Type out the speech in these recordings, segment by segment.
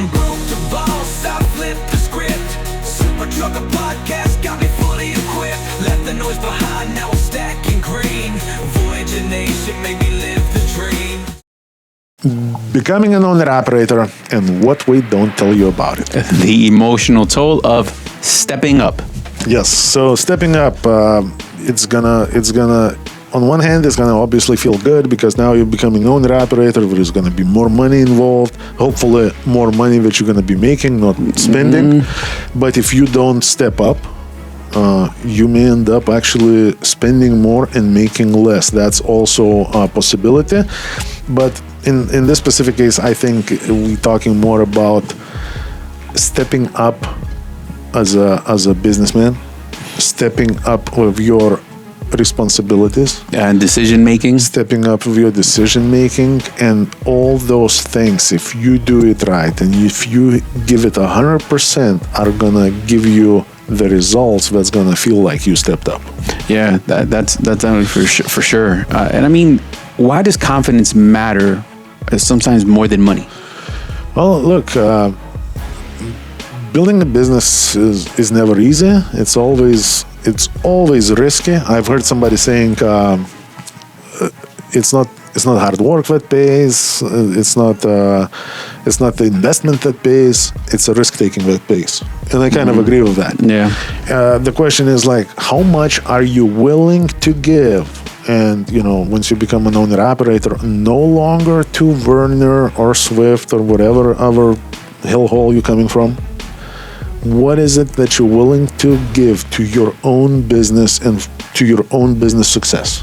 From broke to boss, I flipped the script. Super Trucker Podcast got me fully equipped. Left the noise behind, now I'm stacking green. Voyager Nation made me live the dream. Becoming an owner-operator and what we don't tell you about it. The emotional toll of stepping up. Yes, so stepping up, it's gonna, on one hand, it's gonna obviously feel good because now you're becoming an owner-operator. There is gonna be more money involved, hopefully more money that you're gonna be making, not spending. But if you don't step up, you may end up actually spending more and making less. That's also a possibility. But in this specific case, I think we're talking more about stepping up as a businessman, stepping up with your responsibilities And decision making. stepping up with your decision making and all those things. If you do it right and if you give it 100%, are gonna give you the results that's gonna feel like you stepped up. Yeah, that's definitely for sure. And I mean, why does confidence matter sometimes more than money? Well, look, building a business is never easy. It's always risky. I've heard somebody saying it's not hard work that pays. It's not the investment that pays. It's a risk taking that pays, and I kind of agree with that. Yeah. The question is like, how much are you willing to give? And once you become an owner operator, no longer to Werner or Swift or whatever other hellhole you're coming from. What is it that you're willing to give to your own business and to your own business success?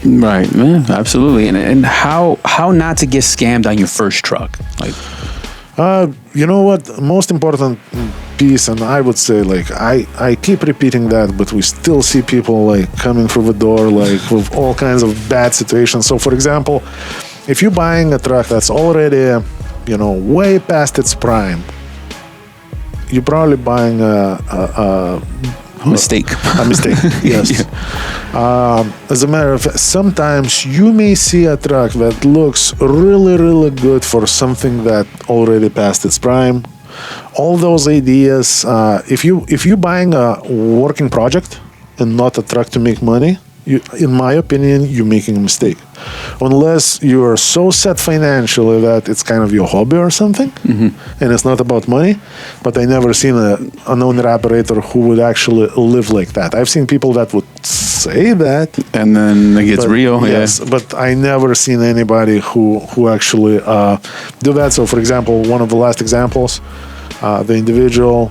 Right. Yeah, absolutely. And how not to get scammed on your first truck? Like, you know what? Most important piece, and I would say, like, I keep repeating that, but we still see people like coming through the door like with all kinds of bad situations. So, for example, if you're buying a truck that's already, way past its prime, you're probably buying a mistake. A mistake, yes. As a matter of fact, sometimes you may see a truck that looks really, really good for something that already passed its prime. All those ideas, if you're buying a working project and not a truck to make money, in my opinion, you're making a mistake. Unless you are so set financially that it's kind of your hobby or something, and it's not about money. But I never seen an owner-operator who would actually live like that. I've seen people that would say that. And then it gets real. Yes, Yeah. but I never seen anybody who actually do that. So, for example, one of the last examples, the individual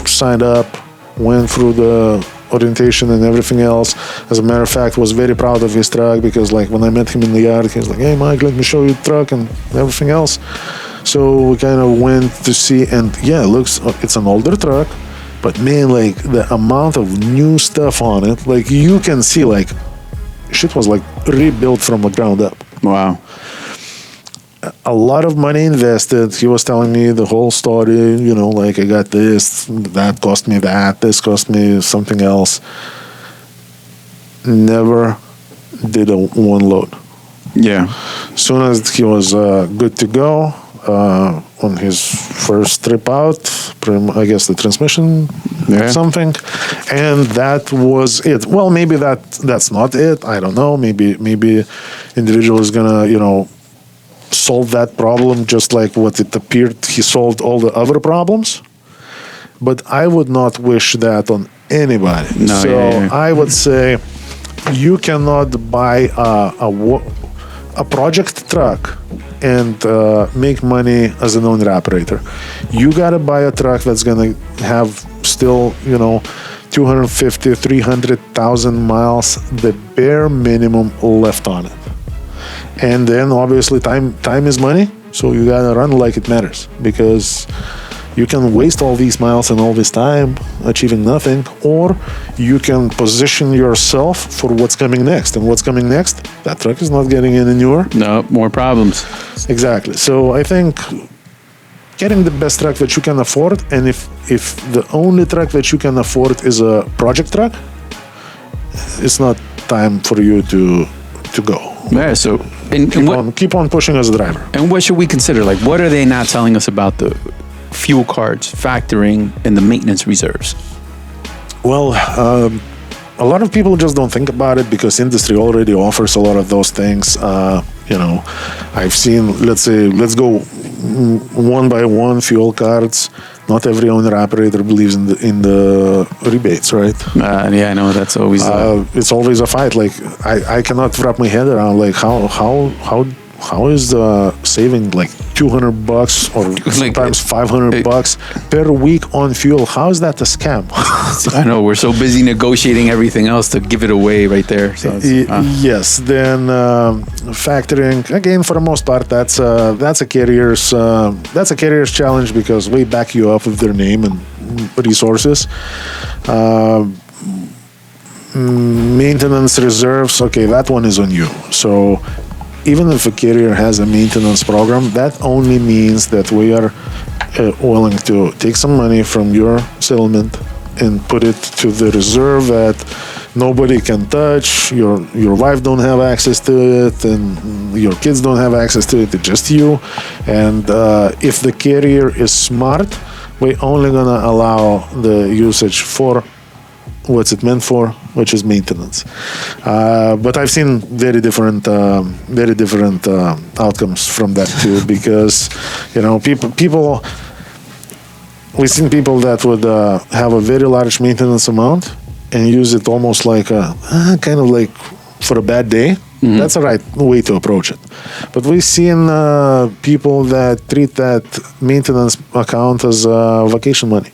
signed up, went through the orientation and everything else. As a matter of fact, was very proud of his truck because, like, when I met him in the yard, he was like, "Hey, Mike, let me show you the truck and everything else." So we kind of went to see, and yeah, it's an older truck, but man, like the amount of new stuff on it, like you can see, like shit was like rebuilt from the ground up. Wow. A lot of money invested. He was telling me the whole story, like I got this, that cost me that, this cost me something else. Never did a one load. Yeah. As soon as he was good to go on his first trip out, I guess the transmission or something, and that was it. Well, maybe that's not it. I don't know. Maybe individual is gonna, solve that problem just like what it appeared he solved all the other problems. But I would not wish that on anybody. No, so I would say you cannot buy a project truck and make money as an owner operator. You gotta buy a truck that's gonna have still 250, 300,000 miles, the bare minimum left on it. And then obviously time is money, so you gotta run like it matters, because you can waste all these miles and all this time achieving nothing, or you can position yourself for what's coming next. And what's coming next? That truck is not getting any newer. No, more problems. Exactly. So I think getting the best truck that you can afford, and if the only truck that you can afford is a project truck, it's not time for you to go. Yeah, so keep on pushing as a driver. And what should we consider? Like, what are they not telling us about the fuel cards, factoring, and the maintenance reserves? Well, a lot of people just don't think about it because industry already offers a lot of those things. I've seen, let's go one by one fuel cards. Not every owner operator believes in the rebates, right? Yeah, I know that's always. It's always a fight. Like I cannot wrap my head around like how is saving like $200 or sometimes $500 per week on fuel? How is that a scam? I know we're so busy negotiating everything else to give it away right there. So yes, then factoring again for the most part that's a carrier's challenge because they back you up with their name and resources. Maintenance reserves, okay, that one is on you. So even if a carrier has a maintenance program, that only means that we are willing to take some money from your settlement and put it to the reserve that nobody can touch. Your wife don't have access to it, and your kids don't have access to it. It's just you. And if the carrier is smart, we're only gonna allow the usage for what's it meant for, which is maintenance. But I've seen very different outcomes from that too, because people we've seen people that would have a very large maintenance amount and use it almost like kind of like for a bad day. Mm-hmm. That's the right way to approach it. But we've seen people that treat that maintenance account as vacation money.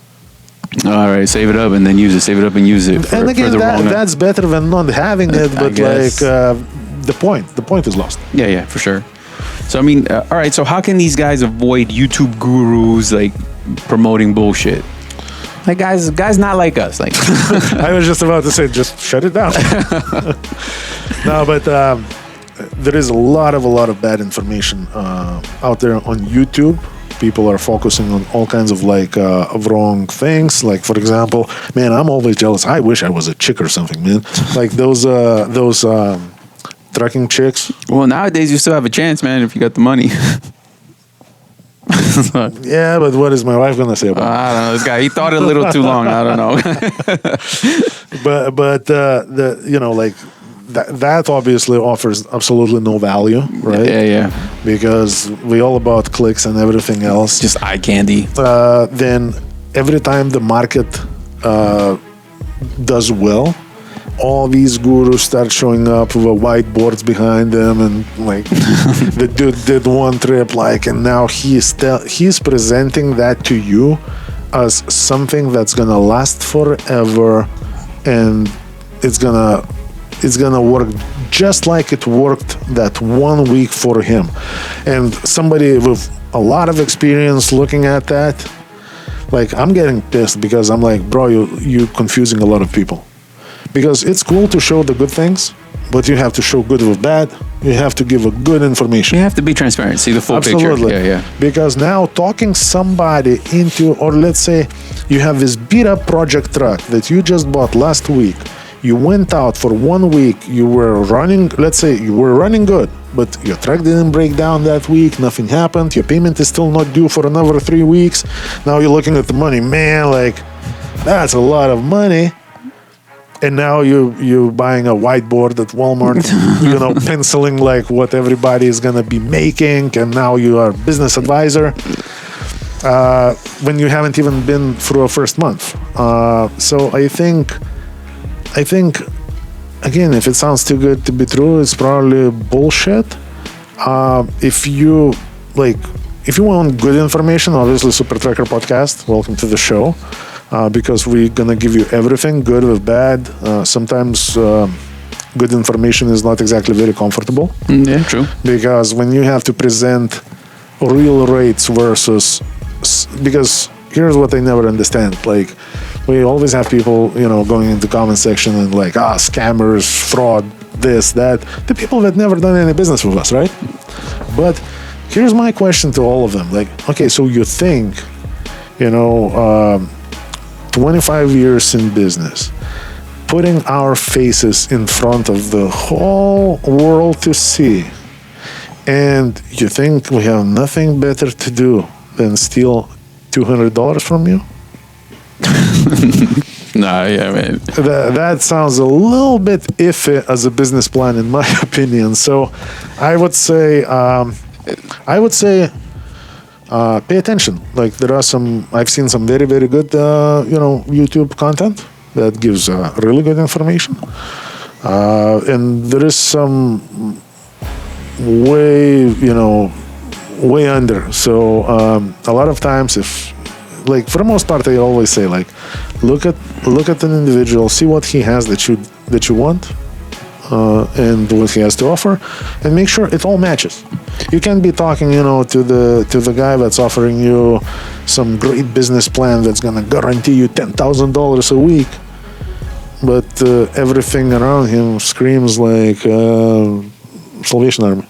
All right, save it up and then use it. Save it up and use it. And again, that's better than not having it. But like the point is lost. Yeah, for sure. So I mean, all right. So how can these guys avoid YouTube gurus like promoting bullshit? Like guys not like us. Like I was just about to say, just shut it down. No, but there is a lot of bad information out there on YouTube. People are focusing on all kinds of like wrong things. Like for example, man, I'm always jealous. I wish I was a chick or something, man. Like those trucking chicks. Well, nowadays you still have a chance, man, if you got the money. Yeah, but what is my wife gonna say about it? I don't know. This guy, he thought a little too long. I don't know. but like that obviously offers absolutely no value, right? Yeah. Because we all about clicks and everything else. Just eye candy. Then every time the market does well, all these gurus start showing up with whiteboards behind them, and like the dude did one trip, like, and now he's presenting that to you as something that's gonna last forever, and it's gonna work just like it worked that 1 week for him. And somebody with a lot of experience looking at that, like, I'm getting pissed because I'm like, bro, you confusing a lot of people. Because it's cool to show the good things, but you have to show good with bad. You have to give a good information. You have to be transparent, see the full picture. Yeah. Because now talking somebody into, or let's say you have this beat up project truck that you just bought last week. You went out for 1 week, you were running, let's say you were running good, but your truck didn't break down that week, nothing happened, your payment is still not due for another 3 weeks. Now you're looking at the money, man, like, that's a lot of money. And now you're buying a whiteboard at Walmart, penciling like what everybody is gonna be making, and now you are a business advisor when you haven't even been through a first month. So I think, again, if it sounds too good to be true, it's probably bullshit. If you want good information, obviously Super Trucker Podcast, welcome to the show. Because we're gonna give you everything, good with bad. Sometimes good information is not exactly very comfortable. Yeah, true. Because when you have to present real rates versus, because here's what I never understand. Like, we always have people, going into comment section and like, scammers, fraud, this, that. The people that never done any business with us, right? But here's my question to all of them. Like, okay, so you think, 25 years in business, putting our faces in front of the whole world to see, and you think we have nothing better to do than steal $200 from you? Nah, yeah, man. That sounds a little bit iffy as a business plan, in my opinion. So, I would say, pay attention. Like I've seen some very, very good, YouTube content that gives really good information, and there is some way under. So a lot of times, for the most part, I always say, look at an individual, see what he has that you want, and what he has to offer, and make sure it all matches. You can't be talking, to the guy that's offering you some great business plan that's gonna guarantee you $10,000 a week, but everything around him screams like Salvation Army.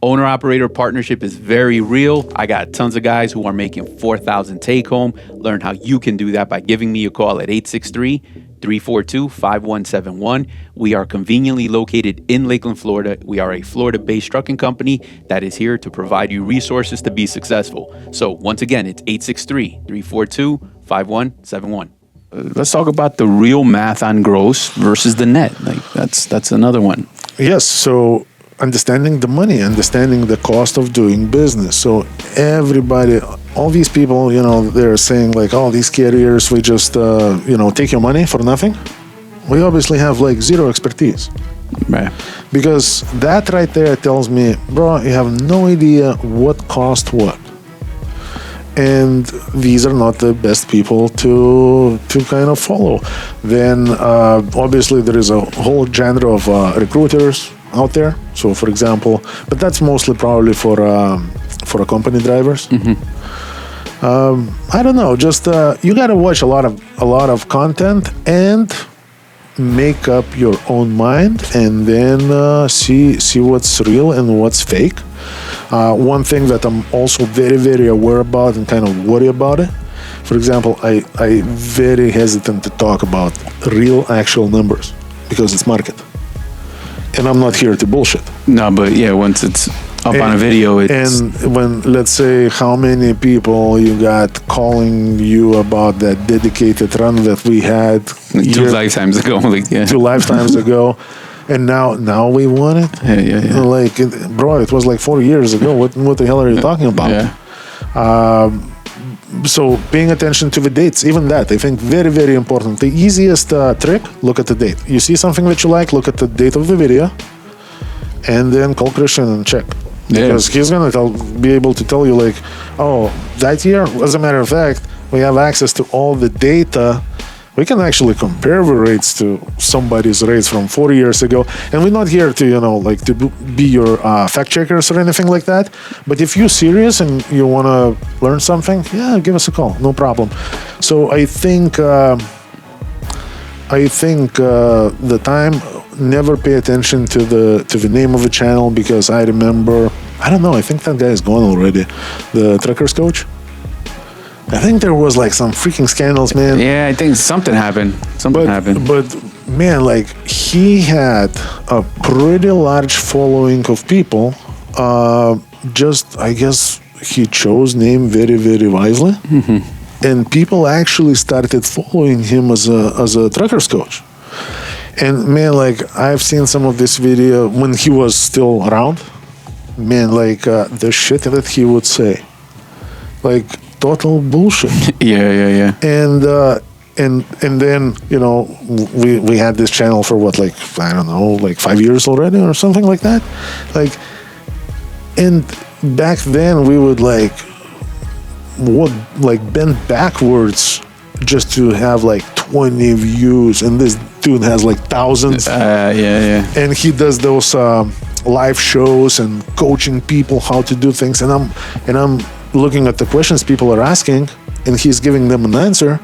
Owner-operator partnership is very real. I got tons of guys who are making $4,000 take-home. Learn how you can do that by giving me a call at 863-342-5171. We are conveniently located in Lakeland, Florida. We are a Florida-based trucking company that is here to provide you resources to be successful. So once again, it's 863-342-5171. Let's talk about the real math on gross versus the net. That's another one. Yes, so understanding the money, understanding the cost of doing business. So everybody, all these people, they're saying these carriers, we just, take your money for nothing. We obviously have zero expertise. Right. Because that right there tells me, bro, you have no idea what cost what. And these are not the best people to kind of follow. Then obviously there is a whole genre of recruiters out there. So for example, but that's mostly probably for company drivers. Mm-hmm. I don't know. Just you got to watch a lot of content and make up your own mind, and then see what's real and what's fake. One thing that I'm also very, very aware about and kind of worry about it. For example, I very hesitant to talk about real actual numbers because it's market. And I'm not here to bullshit. No, but yeah, once it's up on a video, and when, let's say, how many people you got calling you about that dedicated run that we had 2 lifetimes ago, 2 lifetimes ago, and now we want it. Yeah. Bro, it was 4 years ago. What the hell are you talking about? Yeah. So paying attention to the dates, even that, I think very, very important. The easiest trick, look at the date. You see something that you like, look at the date of the video, and then call Christian and check. Because he's going to be able to tell you that year, as a matter of fact, we have access to all the data. We can actually compare the rates to somebody's rates from 4 years ago. And we're not here to, to be your fact checkers or anything like that. But if you're serious and you want to learn something, yeah, give us a call. No problem. So I think the time, never pay attention to the name of the channel, because I remember, I don't know, I think that guy is gone already. The Truckers Coach. I think there was some freaking scandals, man. Yeah, I think something happened. But man, he had a pretty large following of people. I guess he chose name very, very wisely. Mm-hmm. And people actually started following him as a trucker's coach. And man, I've seen some of this video when he was still around. Man, the shit that he would say. Total bullshit. Yeah. And then we had this channel for what, I don't know, 5 years already or something like that. And back then we would bend backwards just to have 20 views, and this dude has thousands. Yeah. And he does those live shows and coaching people how to do things, and I'm looking at the questions people are asking, and he's giving them an answer,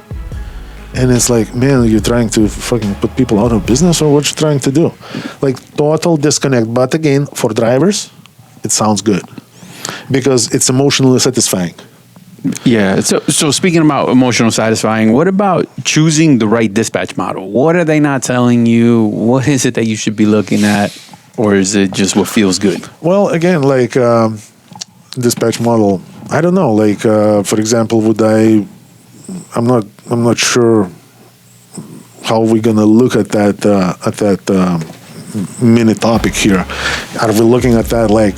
and it's man, you're trying to fucking put people out of business, or what you trying to do? Total disconnect. But again, for drivers, it sounds good because it's emotionally satisfying. Yeah. So speaking about emotional satisfying, what about choosing the right dispatch model? What are they not telling you? What is it that you should be looking at? or is it just what feels good? Well, again, like dispatch model, I don't know. Like for example, I'm not sure how we're gonna look at that mini topic here. Are we looking at that like,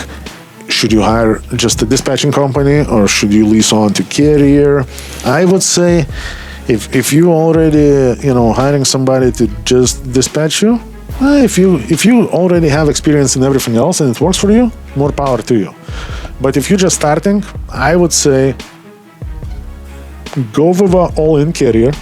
should you hire just a dispatching company or should you lease on to carrier? I would say if you already hiring somebody to just dispatch you, if you already have experience in everything else and it works for you, more power to you. But if you're just starting, I would say go with an all-in carrier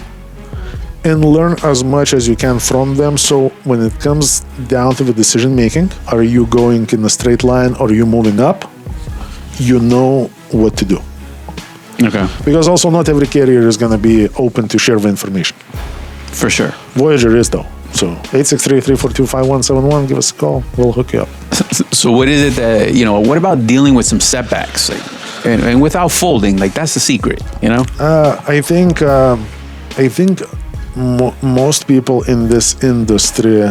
and learn as much as you can from them. So when it comes down to the decision making, are you going in a straight line or are you moving up? You know what to do. Okay. Because also not every carrier is going to be open to share the information. For sure. Voyager is though. So 863-342-5171, give us a call. We'll hook you up. So what is it that, what about dealing with some setbacks? Like, and without folding, like that's the secret, I think most people in this industry,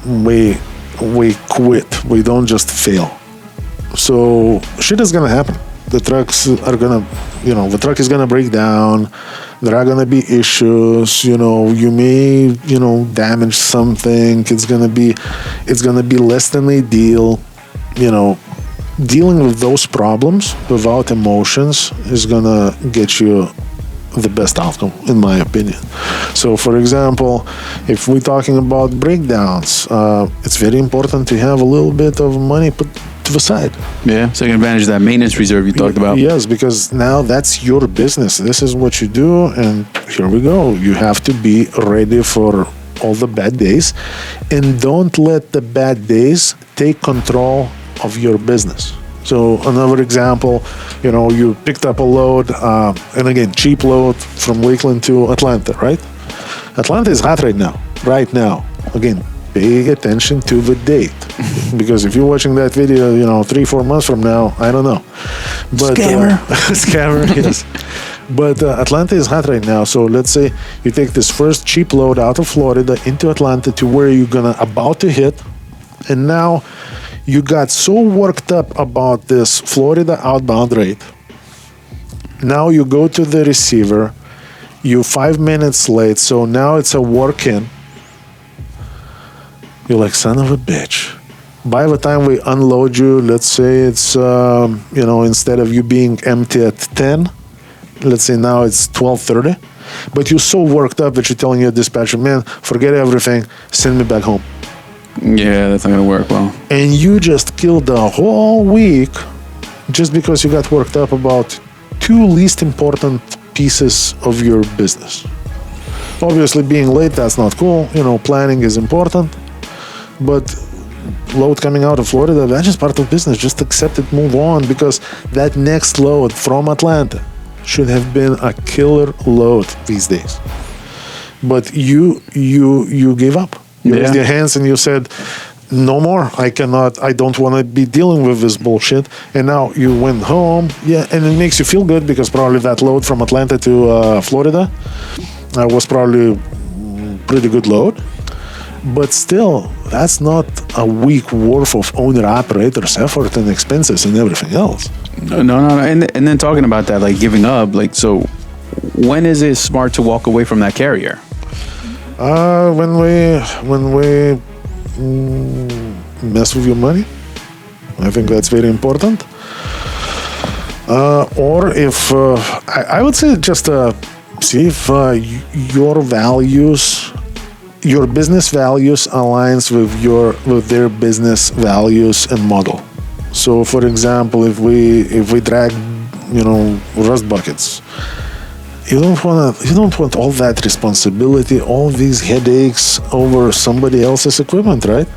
we quit. We don't just fail. So shit is gonna happen. The trucks are gonna, the truck is gonna break down. There are gonna be issues. You may, damage something. It's gonna be less than ideal. Dealing with those problems without emotions is gonna get you the best outcome, in my opinion. So, for example, if we're talking about breakdowns, it's very important to have a little bit of money put to the side. Yeah, taking advantage of that maintenance reserve you talked about. Yes, because now that's your business. This is what you do, and here we go. You have to be ready for all the bad days, and don't let the bad days take control of your business. So another example, you picked up a load, and again, cheap load from Lakeland to Atlanta, right? Atlanta is hot right now. Right now. Again, pay attention to the date. Because if you're watching that video, 3-4 months from now, I don't know. But, Scammer. Scammer, yes. But Atlanta is hot right now. So let's say you take this first cheap load out of Florida into Atlanta to where you're about to hit. And now you got so worked up about this Florida outbound rate. Now you go to the receiver. You're 5 minutes late. So now it's a work-in. You're like, son of a bitch. By the time we unload you, let's say it's, instead of you being empty at 10, let's say now it's 12:30. But you're so worked up that you're telling your dispatcher, man, forget everything, send me back home. Yeah, that's not going to work well. And you just killed the whole week just because you got worked up about two least important pieces of your business. Obviously, being late, that's not cool. Planning is important. But load coming out of Florida, that's just part of business. Just accept it, move on, because that next load from Atlanta should have been a killer load these days. But you gave up. You raised your hands and you said, no more. I don't want to be dealing with this bullshit. And now you went home. Yeah, and it makes you feel good because probably that load from Atlanta to Florida was probably pretty good load. But still, that's not a week worth of owner-operators' effort and expenses and everything else. No. And then talking about that, like giving up, like, so when is it smart to walk away from that carrier? When we mess with your money. I think that's very important. Or if, I would say just see if your values, your business values aligns with their business values and model. So, for example, if we drag, rust buckets, you don't want all that responsibility, all these headaches over somebody else's equipment, right?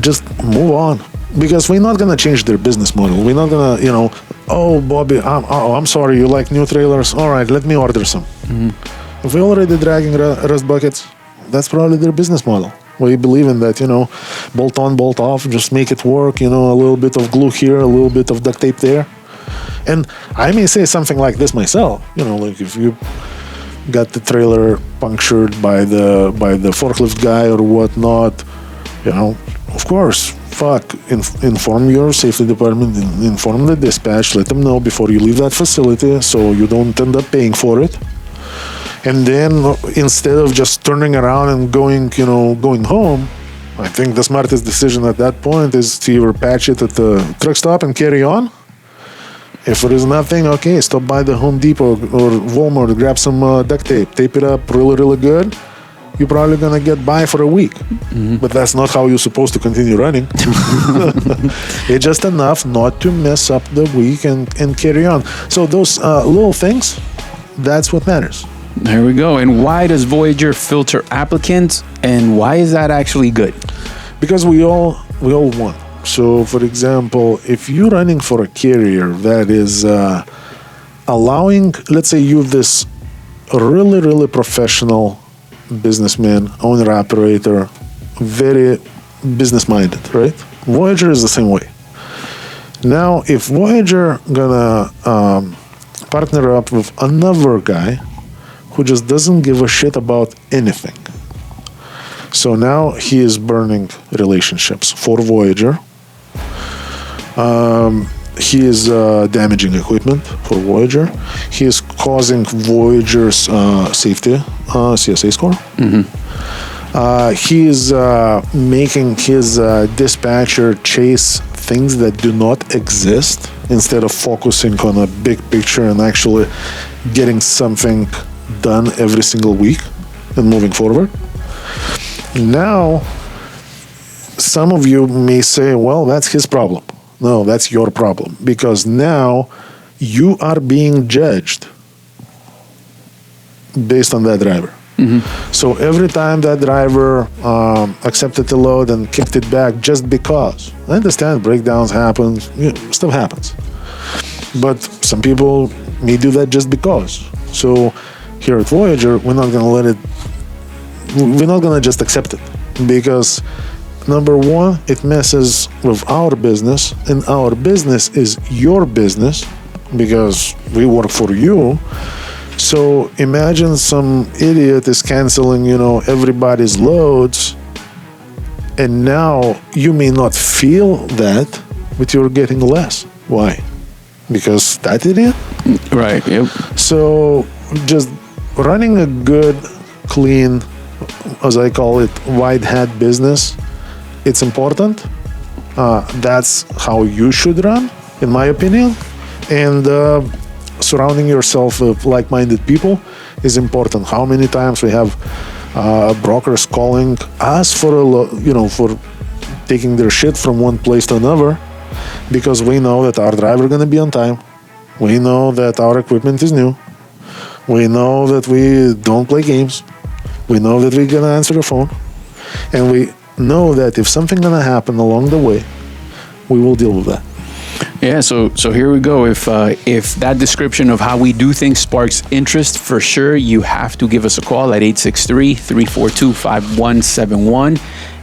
Just move on, because we're not gonna change their business model. We're not gonna, oh, Bobby, I'm sorry, you like new trailers? All right, let me order some. Mm-hmm. If we're already dragging rust buckets, that's probably their business model. We believe in that, bolt on, bolt off, just make it work, a little bit of glue here, a little bit of duct tape there. And I may say something like this myself, like if you got the trailer punctured by the forklift guy or whatnot, Of course, inform your safety department, inform the dispatch, let them know before you leave that facility so you don't end up paying for it. And then instead of just turning around and going home, I think the smartest decision at that point is to either patch it at the truck stop and carry on. If there is nothing, okay, stop by the Home Depot or Walmart, grab some duct tape it up really, really good. You're probably gonna get by for a week, but that's not how you're supposed to continue running. It's just enough not to mess up the week and carry on. So those little things, that's what matters. There we go. And why does Voyager filter applicants, and why is that actually good? Because we all want. So, for example, if you're running for a carrier that is allowing, let's say you're this really, really professional businessman, owner, operator, very business-minded, right? Voyager is the same way. Now, if Voyager gonna partner up with another guy who just doesn't give a shit about anything, so now he is burning relationships for Voyager. He is damaging equipment for Voyager. He is causing Voyager's safety CSA score. He is making his dispatcher chase things that do not exist instead of focusing on a big picture and actually getting something done every single week and moving forward. Now, some of you may say, well, that's his problem. No, that's your problem, because now you are being judged based on that driver. So every time that driver accepted the load and kicked it back just because, I understand breakdowns happen, stuff happens. But some people may do that just because. So here at Voyager, we're not going to just accept it, because number one, it messes with our business, and our business is your business because we work for you. So imagine some idiot is canceling, everybody's loads, and now you may not feel that, but you're getting less. Why? Because that idiot? Right, yep. So just running a good, clean, as I call it, wide hat business, it's important. That's how you should run, in my opinion. And surrounding yourself with like-minded people is important. How many times we have brokers calling us for for taking their shit from one place to another, because we know that our driver going to be on time. We know that our equipment is new. We know that we don't play games. We know that we're going to answer the phone. And we know that if something going to happen along the way, we will deal with that. Yeah, so here we go. If that description of how we do things sparks interest, for sure, you have to give us a call at 863-342-5171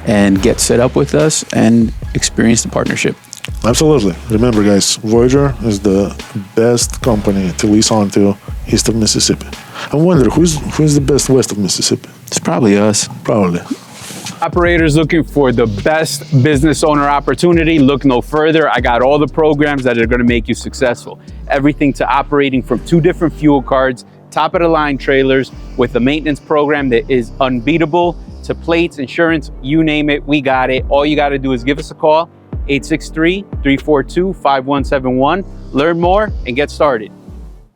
and get set up with us and experience the partnership. Absolutely. Remember, guys, Voyager is the best company to lease onto east of Mississippi. I wonder, who's the best west of Mississippi? It's probably us. Probably. Operators looking for the best business owner opportunity, look no further. I got all the programs that are going to make you successful. Everything to operating from 2 different fuel cards, top of the line trailers with a maintenance program that is unbeatable, to plates, insurance, you name it, we got it. All you got to do is give us a call, 863-342-5171. Learn more and get started.